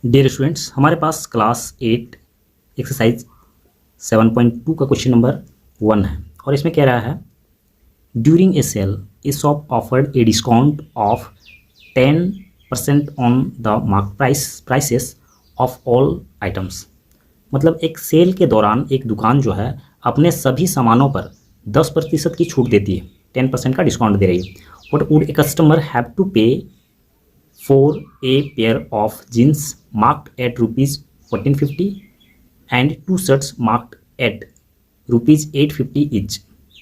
Dear students, हमारे पास class 8 exercise 7.2 का question number 1 है और इसमें कह रहा है during a sale a shop offered a discount of 10% on the mark prices of all items. मतलब एक सेल के दौरान एक दुकान जो है अपने सभी सामानों पर 10% की छूट देती है, 10% का डिस्काउंट दे रही है। What would a customer have to pay for a pair of jeans marked at rupees 1450 and two shirts marked at rupees 850 each।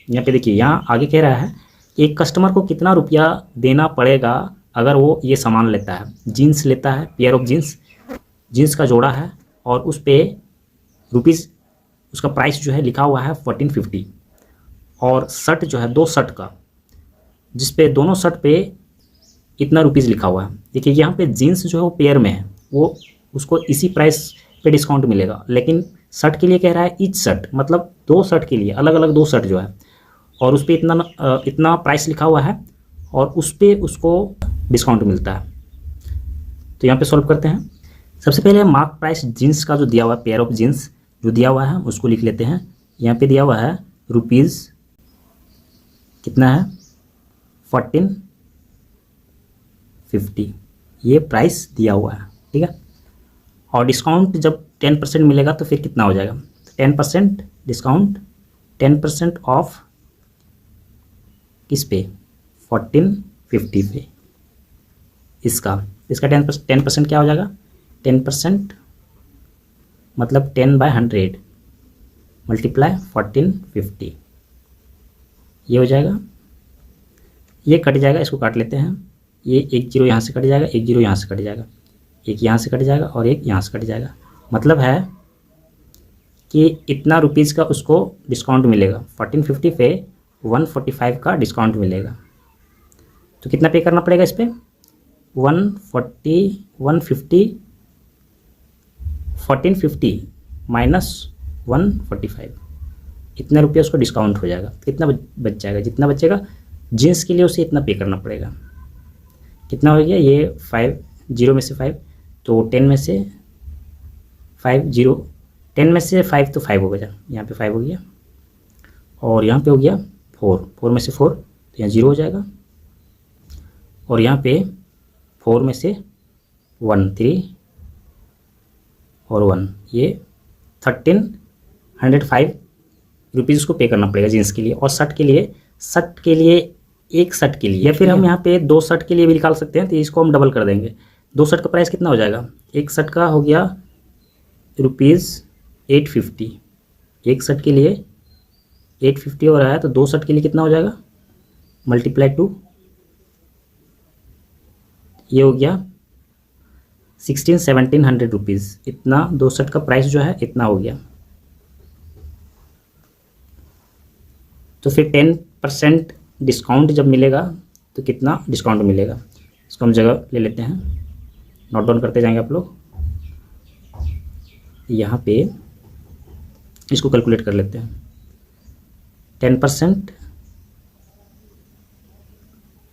यहाँ पे देखिए, यहाँ आगे कह रहा है एक कस्टमर को कितना रुपया देना पड़ेगा अगर वो ये सामान लेता है। जीन्स लेता है, पेयर ऑफ जीन्स का जोड़ा है और उस पर रुपीज़ उसका प्राइस जो है लिखा हुआ है 1450 और शर्ट जो है 2 शर्ट का जिस पे दोनों शर्ट पे इतना रुपीज़ लिखा हुआ है। देखिए यहाँ पे जीन्स जो है वो पेयर में है, वो उसको इसी प्राइस पे डिस्काउंट मिलेगा, लेकिन शर्ट के लिए कह रहा है ईच शर्ट, मतलब 2 शर्ट के लिए अलग अलग 2 शर्ट जो है और उस पर इतना प्राइस लिखा हुआ है और उस पर उसको डिस्काउंट मिलता है। तो यहाँ पे सॉल्व करते हैं। सबसे पहले मार्क प्राइस जीन्स का जो दिया हुआ है, पेयर ऑफ जीन्स जो दिया हुआ है उसको लिख लेते हैं। यहाँ पे दिया हुआ है रुपीज़ कितना है 1450, ये प्राइस दिया हुआ है, ठीक है। और डिस्काउंट जब 10% मिलेगा तो फिर कितना हो जाएगा, 10% डिस्काउंट, 10% ऑफ किस पे 1450 पे, इसका 10% क्या हो जाएगा, 10% मतलब 10/100 मल्टीप्लाई 1450, ये हो जाएगा। ये कट जाएगा, इसको काट लेते हैं। ये एक जीरो यहाँ से कट जाएगा, एक जीरो यहाँ से कट जाएगा, एक यहाँ से कट जाएगा और एक यहाँ से कट जाएगा। मतलब है कि इतना रुपीज़ का उसको डिस्काउंट मिलेगा, 1450 पे 145 का डिस्काउंट मिलेगा। तो कितना पे करना पड़ेगा इस पर 1450 माइनस 145, इतना रुपया उसको डिस्काउंट हो जाएगा। कितना बच जाएगा, जितना बचेगा जीन्स के लिए उसे इतना पे करना पड़ेगा। कितना हो गया, ये 5 जीरो में से 5 तो 10 में से 5 जीरो, 10 में से 5 तो 5 हो गया, यहाँ पे 5 हो गया और यहाँ पे हो गया 4 में से 4 तो यहाँ 0 हो जाएगा और यहाँ पे 4 में से 1 3 और 1, ये 1305 रुपीज़ उसको पे करना पड़ेगा जीन्स के लिए। और शर्ट के लिए एक शर्ट के लिए, या फिर हम यहाँ पे 2 शर्ट के लिए भी निकाल सकते हैं, तो इसको हम डबल कर देंगे। 2 शर्ट का प्राइस कितना हो जाएगा, एक शर्ट का हो गया रुपीज़ 850, एक शर्ट के लिए 850 हो रहा है, तो 2 शर्ट के लिए कितना हो जाएगा मल्टीप्लाई 2, ये हो गया 1700 रुपीज़। इतना 2 शर्ट का प्राइस जो है इतना हो गया। तो फिर 10% डिस्काउंट जब मिलेगा तो कितना डिस्काउंट मिलेगा, इसको हम जगह ले लेते हैं, नोट डाउन करते जाएंगे आप लोग। यहाँ पे इसको कैलकुलेट कर लेते हैं। 10%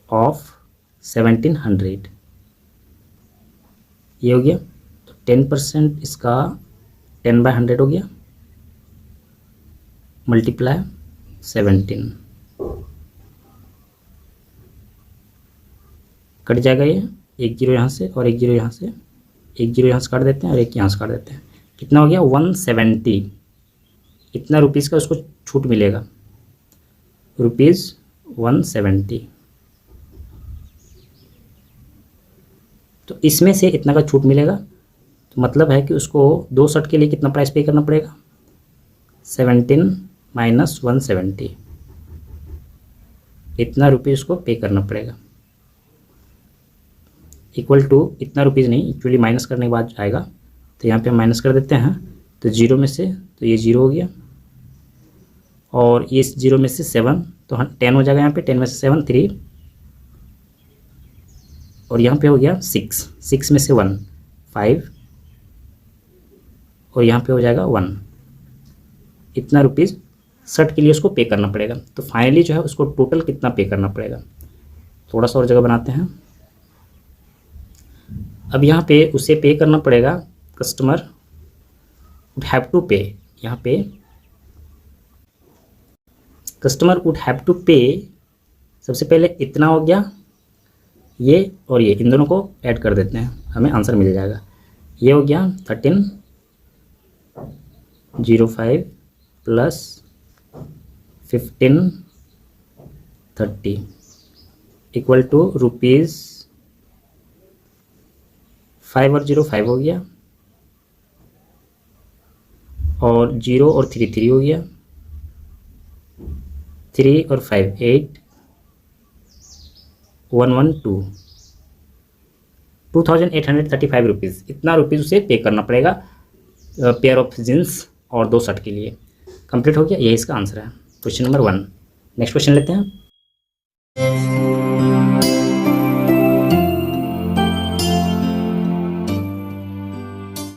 ऑफ 1700 ये हो गया, तो 10% इसका 10/100 हो गया मल्टीप्लाई 17, कट जाएगा ये, एक जीरो यहाँ से और एक जीरो यहाँ से, एक जीरो यहाँ से काट देते हैं और एक यहाँ से काट देते हैं। कितना हो गया 170, इतना रुपीज़ का उसको छूट मिलेगा, रुपीज़ 170। तो इसमें से इतना का छूट मिलेगा, तो मतलब है कि उसको 2 शर्ट के लिए कितना प्राइस पे करना पड़ेगा, 17 माइनस 170, इतना रुपये उसको पे करना पड़ेगा। इक्वल टू इतना रुपीज़ नहीं, एक्चुअली माइनस करने के बाद आएगा, तो यहाँ पे हम माइनस कर देते हैं। तो 0 में से तो ये 0 हो गया और ये 0 में से 7 तो 10 हो जाएगा। यहाँ पे 10 में से 7 3 और यहाँ पे हो गया 6 में से 1 5 और यहाँ पे हो जाएगा 1। इतना रुपीज़ शर्ट के लिए उसको पे करना पड़ेगा। तो फाइनली जो है उसको टोटल कितना पे करना पड़ेगा, थोड़ा सा और जगह बनाते हैं। अब यहाँ पे उसे पे करना पड़ेगा, कस्टमर वुड हैव टू पे, यहाँ पे कस्टमर वुड हैव टू पे, सबसे पहले इतना हो गया, ये और ये इन दोनों को ऐड कर देते हैं, हमें आंसर मिल जाएगा। ये हो गया 1305 प्लस 1530 इक्वल टू रुपीज़ 5 और 0 5 हो गया, और 0 और 3 3 हो गया, 3 और 5 8, 112 2835 रुपीज़, इतना रुपीज़ उसे पे करना पड़ेगा पेयर ऑफ जीन्स और 2 शर्ट के लिए। कंप्लीट हो गया, यही इसका आंसर है क्वेश्चन नंबर 1। नेक्स्ट क्वेश्चन लेते हैं।